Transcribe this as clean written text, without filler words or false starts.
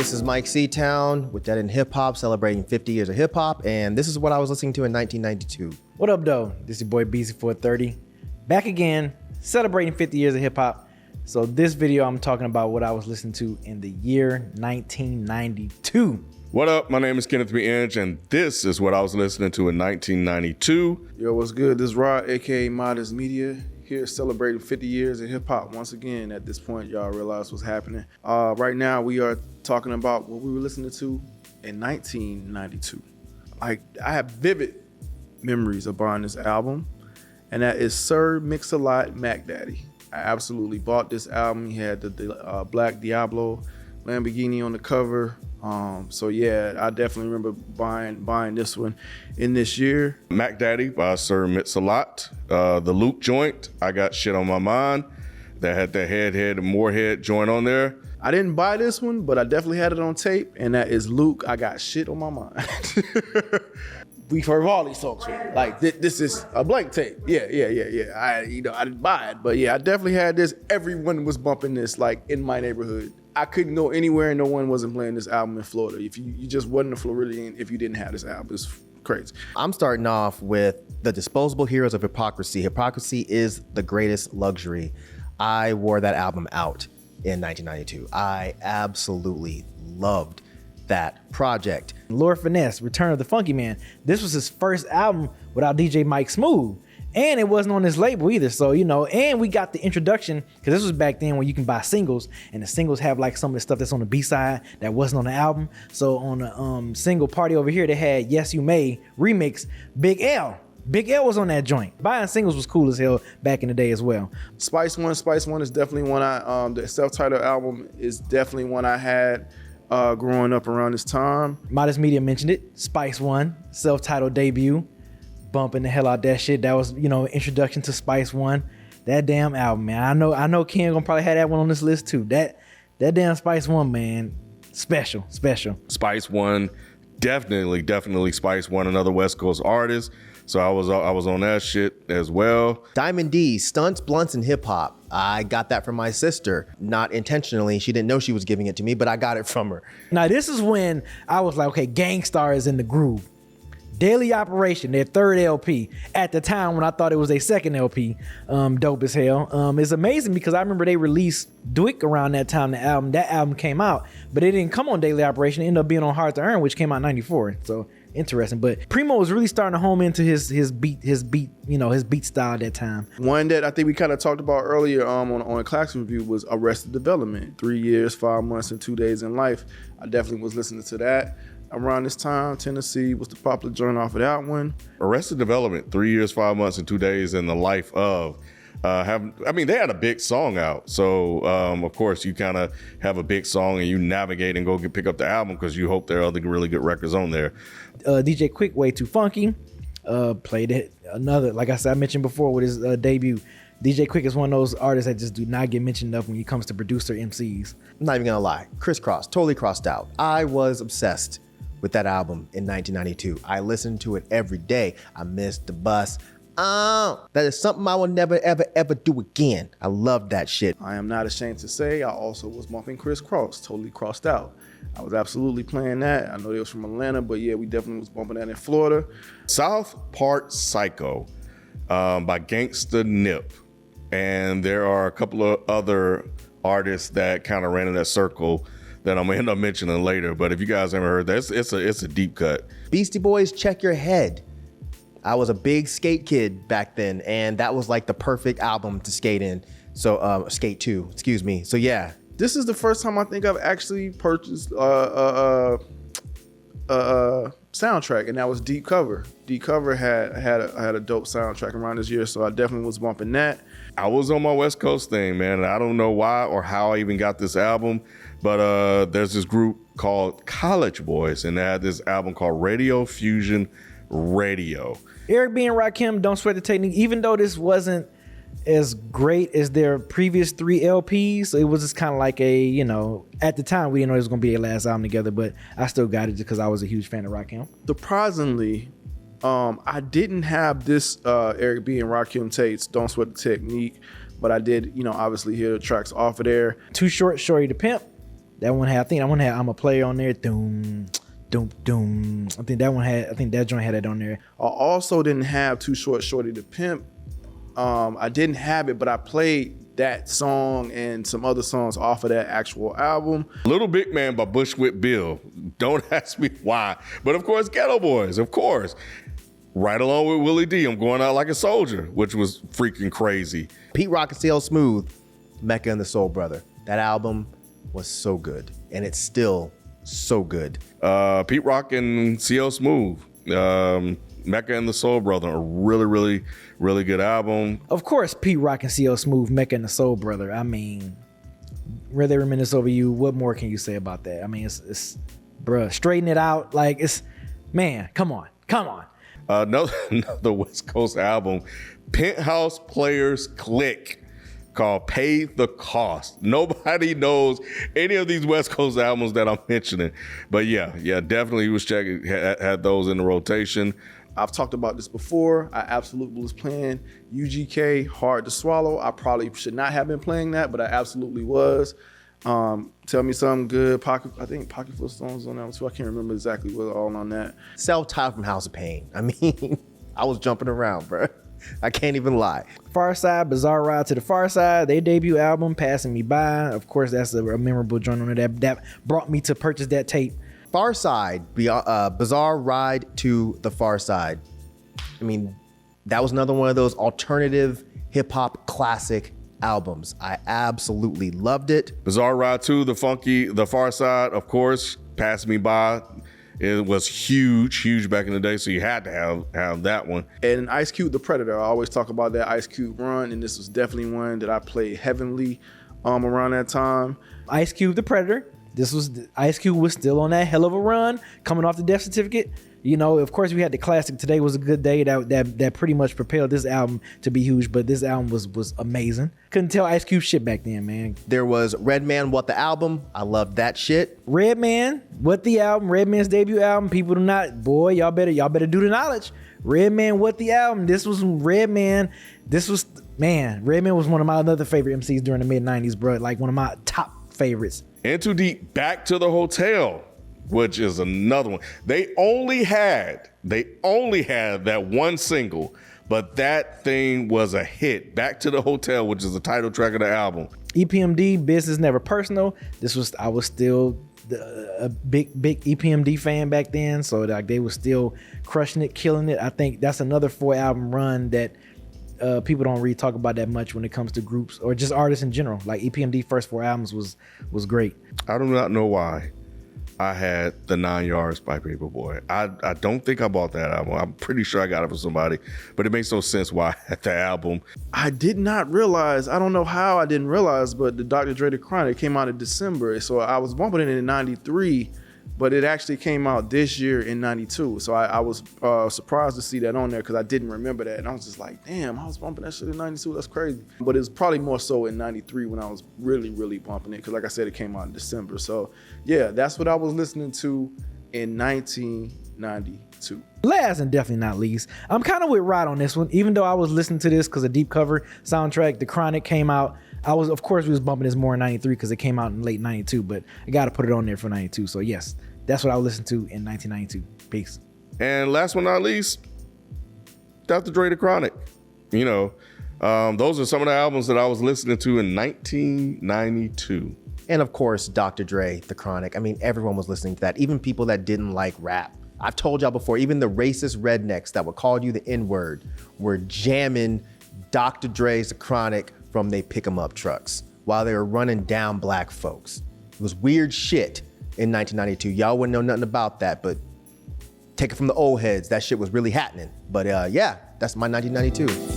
This is Myke C-Town with Dead in Hip Hop, celebrating 50 years of hip hop, and this is what I was listening to in 1992. What up, though? This is your boy Beezy 430, back again, celebrating 50 years of hip hop. So this video, I'm talking about what I was listening to in the year 1992. What up? My name is Kenneth B. Inge, and this is what I was listening to in 1992. Yo, what's good? This is Rod, aka Modest Media, here celebrating 50 years of hip hop. Once again, at this point, y'all realize what's happening. Right now, we are talking about what we were listening to in 1992. I have vivid memories of buying this album, and that is Sir Mix-a-Lot Mac Daddy. I absolutely bought this album. He had the Black Diablo Lamborghini on the cover. So yeah, I definitely remember buying this one in this year. Mac Daddy by Sir Mix-a-Lot. The Luke joint, I Got Shit on My Mind. That had the Head and Morehead joint on there. I didn't buy this one, but I definitely had it on tape, and that is Luke, I Got Shit on My Mind. We've heard all these songs. Like this is a blank tape. Yeah. I didn't buy it, but yeah, I definitely had this. Everyone was bumping this like in my neighborhood. I couldn't go anywhere and no one wasn't playing this album in Florida. If you just wasn't a Floridian if you didn't have this album. It's crazy. I'm starting off with the Disposable Heroes of Hypocrisy. Hypocrisy is the greatest luxury. I wore that album out in 1992. I absolutely loved that project. Lord Finesse, Return of the Funky Man. This was his first album without DJ Mike Smooth. And it wasn't on his label either. So, and we got the introduction, because this was back then when you can buy singles, and the singles have like some of the stuff that's on the B-side that wasn't on the album. So on the single Party Over Here, they had Yes You May remix, Big L. Big L was on that joint. Buying singles was cool as hell back in the day as well. Spice One is definitely one the self-titled album is definitely one I had growing up around this time. Modest Media mentioned it. Spice One, self-titled debut. Bumping the hell out that shit. That was, introduction to Spice One. That damn album, man. I know Ken gonna probably have that one on this list too. That damn Spice One, man. Special. Spice One, definitely Spice One, another West Coast artist. So I was on that shit as well. Diamond D, Stunts, Blunts, and Hip Hop. I got that from my sister. Not intentionally. She didn't know she was giving it to me, but I got it from her. Now this is when I was like, okay, Gangstar is in the groove. Daily Operation, their third LP. At the time when I thought it was their second LP, dope as hell. It's amazing because I remember they released Dwick around that time. That album came out, but it didn't come on Daily Operation. It ended up being on Hard to Earn, which came out in #94. So interesting. But Primo was really starting to home into his beat, his beat style at that time. One that I think we kind of talked about earlier on a Classic Review was Arrested Development. 3 years, 5 months, and 2 days in life. I definitely was listening to that. Around this time, Tennessee was the popular joint off of that one. Arrested Development, 3 years, 5 months, and 2 days in the life of. They had a big song out. So, of course, you kind of have a big song and you navigate and go pick up the album because you hope there are other really good records on there. DJ Quick, Way Too Funky, played it. Another, like I said, I mentioned before with his debut. DJ Quick is one of those artists that just do not get mentioned enough when it comes to producer MCs. I'm not even gonna lie. Crisscross, totally crossed out. I was obsessed with that album in 1992. I listened to it every day. I missed the bus. That is something I will never, ever do again. I love that shit. I am not ashamed to say I also was bumping Crisscross, totally crossed out. I was absolutely playing that. I know they was from Atlanta, but yeah, we definitely was bumping that in Florida. South Park Psycho by Gangstar Nip. And there are a couple of other artists that kind of ran in that circle that I'm gonna end up mentioning later. But if you guys haven't heard that, it's a deep cut. Beastie Boys, Check Your Head. I was a big skate kid back then, and that was like the perfect album to skate in. So skate to, excuse me. So yeah. This is the first time I think I've actually purchased soundtrack, and that was Deep Cover. Deep Cover had a dope soundtrack around this year, so I definitely was bumping that. I was on my West Coast thing, man, and I don't know why or how I even got this album, but there's this group called College Boys, and they had this album called Radio Fusion Radio. Eric B. and Rakim, Don't Sweat the Technique. Even though this wasn't as great as their previous 3 LPs, it was just kind of like a, at the time we didn't know it was going to be their last album together, but I still got it just because I was a huge fan of Rakim. Surprisingly, I didn't have this Eric B. and Rakim tapes, Don't Sweat the Technique, but I did, obviously hear the tracks off of there. Too Short, Shorty to Pimp, That one had, I think that one had I'm a Player on there. Doom, doom, doom. I think that joint had that on there. I also didn't have Too Short Shorty to Pimp. I didn't have it, but I played that song and some other songs off of that actual album. Little Big Man by Bushwick Bill. Don't ask me why. But of course, Ghetto Boys, of course. Right along with Willie D, I'm Going Out Like a Soldier, which was freaking crazy. Pete Rock and CL Smooth, Mecca and the Soul Brother. That album was so good, and it's still so good. Pete Rock and CL Smooth, Mecca and the Soul Brother, a really, really, really good album. Of course, Pete Rock and CL Smooth, Mecca and the Soul Brother. I mean, Where They Reminisce Over You. What more can you say about that? I mean, it's bruh, straighten it out. Like, it's, man, come on. Another West Coast album, Penthouse Players Click, called Pay the Cost. Nobody knows any of these West Coast albums that I'm mentioning. But yeah, definitely was checking, had those in the rotation. I've talked about this before. I absolutely was playing UGK, Hard to Swallow. I probably should not have been playing that, but I absolutely was. Tell Me Something Good. I think Pocket Footstones on that one too. I can't remember exactly what all on that. Self-Titled from House of Pain. I mean, I was jumping around, bro. I can't even lie. Far Side, Bizarre Ride to the Far Side, their debut album, Passing Me By. Of course, that's a memorable joint on it that brought me to purchase that tape. Far Side, Bizarre Ride to the Far Side. I mean, that was another one of those alternative hip-hop classic albums. I absolutely loved it. Bizarre Ride 2, The Far Side, of course, Pass Me By. It was huge back in the day, so you had to have that one. And Ice Cube, The Predator. I always talk about that Ice Cube run, and this was definitely one that I played heavily around that time. Ice Cube, The Predator. Ice Cube was still on that hell of a run, coming off the Death Certificate. You know, of course, we had the classic Today Was a Good Day that pretty much propelled this album to be huge, but this album was amazing. Couldn't tell Ice Cube shit back then, man. There was Redman, What the Album. I loved that shit. Redman, What the Album, Redman's debut album. People do not, boy, y'all better do the knowledge. Redman, What the Album. This was Redman. Redman was one of my other favorite MCs during the mid-90s, bro. Like one of my top favorites. In Too Deep, Back to the Hotel, which is another one. They only had that one single, but that thing was a hit. Back to the Hotel, which is the title track of the album. EPMD, Business Never Personal. I was still a big EPMD fan back then, so like they were still crushing it, killing it. I think that's another 4-album run that people don't really talk about that much when it comes to groups or just artists in general. Like EPMD first 4 albums was great. I do not know why I had the 9 Yards by Paperboy. I don't think I bought that album. I'm pretty sure I got it from somebody, but it makes no sense why I had the album. I did not realize, I don't know how I didn't realize, but the Dr. Dre The Chronic came out in December. So I was bumping it in 93, but it actually came out this year in 92. So I was surprised to see that on there because I didn't remember that. And I was just like, damn, I was bumping that shit in 92. That's crazy. But it was probably more so in 93 when I was really, really bumping it. Because like I said, it came out in December. So yeah, that's what I was listening to in 1992. Last and definitely not least, I'm kind of with Rod on this one. Even though I was listening to this because a deep cover soundtrack, The Chronic came out. Of course, we was bumping this more in 93 because it came out in late 92, but I got to put it on there for 92. So yes, that's what I listened to in 1992. Peace. And last but not least, Dr. Dre The Chronic. You know, those are some of the albums that I was listening to in 1992. And of course, Dr. Dre, The Chronic. I mean, everyone was listening to that, even people that didn't like rap. I've told y'all before, even the racist rednecks that would call you the N-word were jamming Dr. Dre's The Chronic from they pick 'em up trucks while they were running down black folks. It was weird shit in 1992. Y'all wouldn't know nothing about that, but take it from the old heads, that shit was really happening. But yeah, that's my 1992.